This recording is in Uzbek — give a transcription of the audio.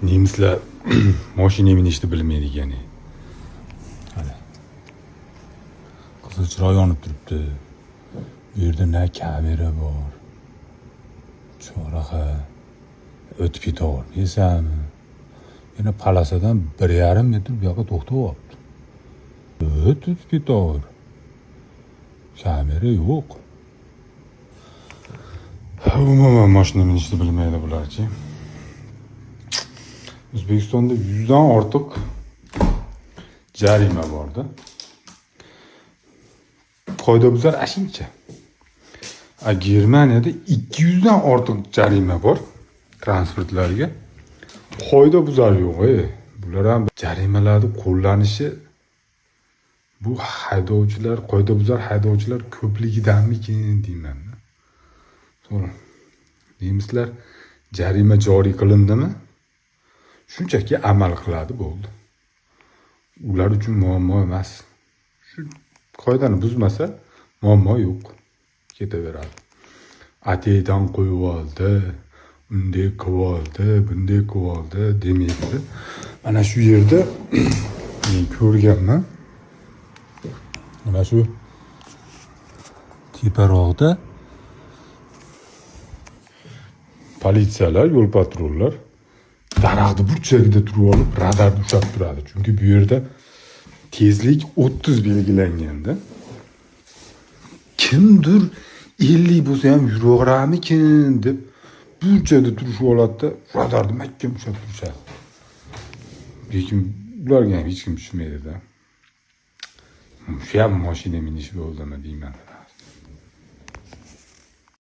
Nemislar mashina minishni bilmaydi ekan. Hadi. Qizil chiroq yonib turibdi. Bu yerda na kamera bor. Choraqa o'tib ketaver. Bilasanmi? Yana palasadan 1,5 metr bu yoqqa to'xtab o'tib ketaver. Kamera yo'q. Umuman mashina minishni bilmaydi bularchi. O'zbekistonda 100 dan ortiq jarima borda. Qoidabuzar ashuncha. Germaniyada 200 dan ortiq jarima bor transportlarga. Qoidabuzar yo'q. Bular ham jarimalarni qo'llanishi bu haydovchilar, qoidabuzar haydovchilar ko'pligidanmikin deyman. To'g'ri. Nemislar jarima joriy qilindimi? Shunchaki amal qiladi bo'ldi. Ular uchun muammo emas. Shu qoidani buzmasa muammo yo'q. Ketaveradi. Ateydan qo'yib oldi, unday qilib oldi, bunday qilib oldi demaydi. Mana shu yerda men ko'rganman. Mana shu teparoqda politsiyalar, yo'l patrullar daraxtni burchagida turib olib radarni ushlab turadi. Chunki bu yerda tezlik 30 belgilanganda kimdir 50 bo'lsa ham yuraveramikin deb burchada turishib oladida radarni mahkam ushlab turishadi. Lekin ularga ham hech kim tushmaydi-da. Shu ham mashina minish bo'ldimi deyman.